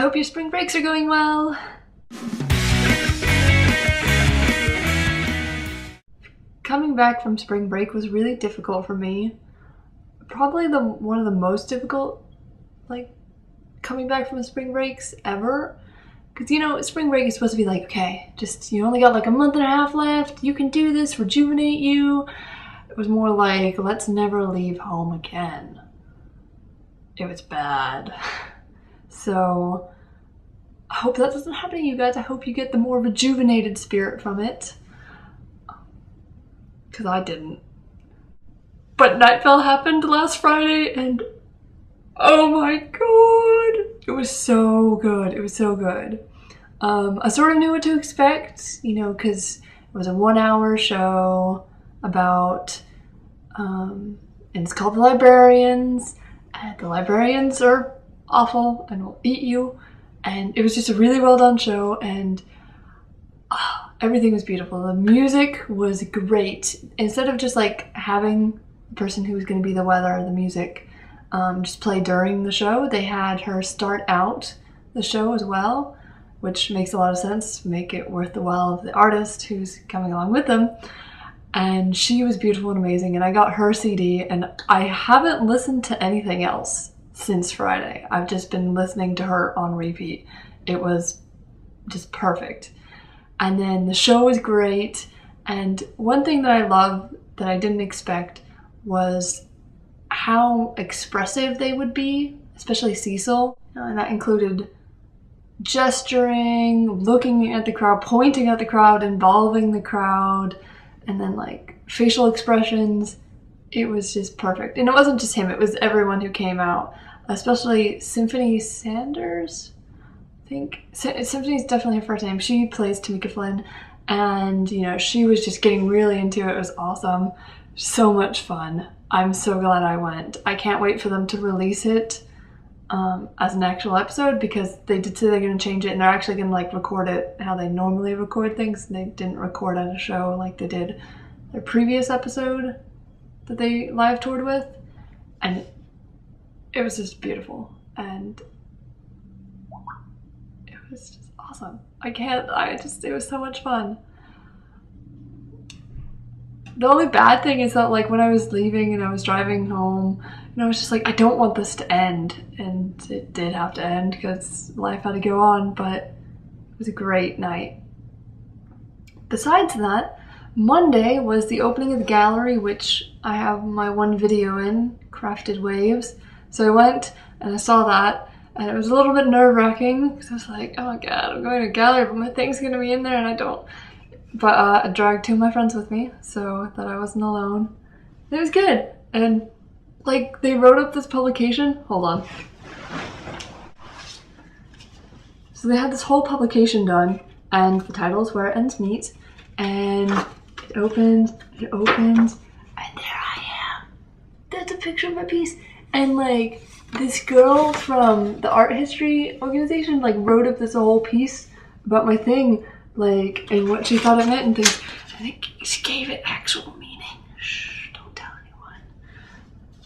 I hope your spring breaks are going well. Coming back from spring break was really difficult for me. Probably one of the most difficult, like, coming back from spring breaks ever. Because, you know, spring break is supposed to be like, okay, just, you only got like a month and a half left, you can do this, rejuvenate you. It was more like, let's never leave home again. It was bad. So, I hope that doesn't happen to you guys. I hope you get the more rejuvenated spirit from it. Because I didn't. But Night Vale happened last Friday and oh my god! It was so good. It was so good. I sort of knew what to expect, you know, because it was a 1-hour show about, and it's called The Librarians, and the librarians are awful and will eat you, and it was just a really well done show, and everything was beautiful. The music was great. Instead of just like having the person who was going to be the weather or the music just play during the show, they had her start out the show as well, which makes a lot of sense, make it worth the while of the artist who's coming along with them. And she was beautiful and amazing, and I got her CD, and I haven't listened to anything else since Friday. I've just been listening to her on repeat. It was just perfect. And then the show was great, and one thing that I love that I didn't expect was how expressive they would be, especially Cecil, and that included gesturing, looking at the crowd, pointing at the crowd, involving the crowd, and then like facial expressions. It was just perfect. And it wasn't just him, it was everyone who came out, especially Symphony Sanders. I think Symphony's definitely her first name. She plays Tamika Flynn, and you know, she was just getting really into it. It was awesome. So much fun. I'm so glad I went. I can't wait for them to release it as an actual episode, because they did say they're going to change it, and they're actually going to like record it how they normally record things. They didn't record at a show like they did their previous episode that they live toured with, and it was just beautiful, and it was just awesome. It was so much fun. The only bad thing is that like when I was leaving and I was driving home, you know, I was just like, I don't want this to end. And it did have to end because life had to go on, but it was a great night. Besides that, Monday was the opening of the gallery, which I have my one video in, Crafted Waves. So I went and I saw that, and it was a little bit nerve-wracking because I was like, oh my god, I'm going to a gallery, but my thing's going to be in there and I don't. But I dragged 2 of my friends with me, so that I wasn't alone. It was good. And like, they wrote up this publication. Hold on. So they had this whole publication done, and the title is Where It Ends Meet, and it opens, and there I am. That's a picture of my piece. And like, this girl from the art history organization like wrote up this whole piece about my thing, like, and what she thought it meant and things. I think she gave it actual meaning. Shh, don't tell anyone.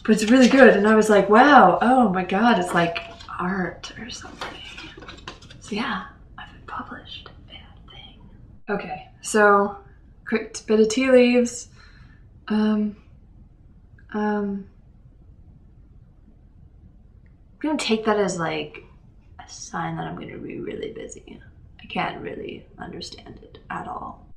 But it's really good, and I was like, wow, oh my god, it's like art or something. So yeah, I've been published. Bad thing. Okay, so quick bit of tea leaves. I'm gonna take that as like a sign that I'm gonna be really busy. I can't really understand it at all.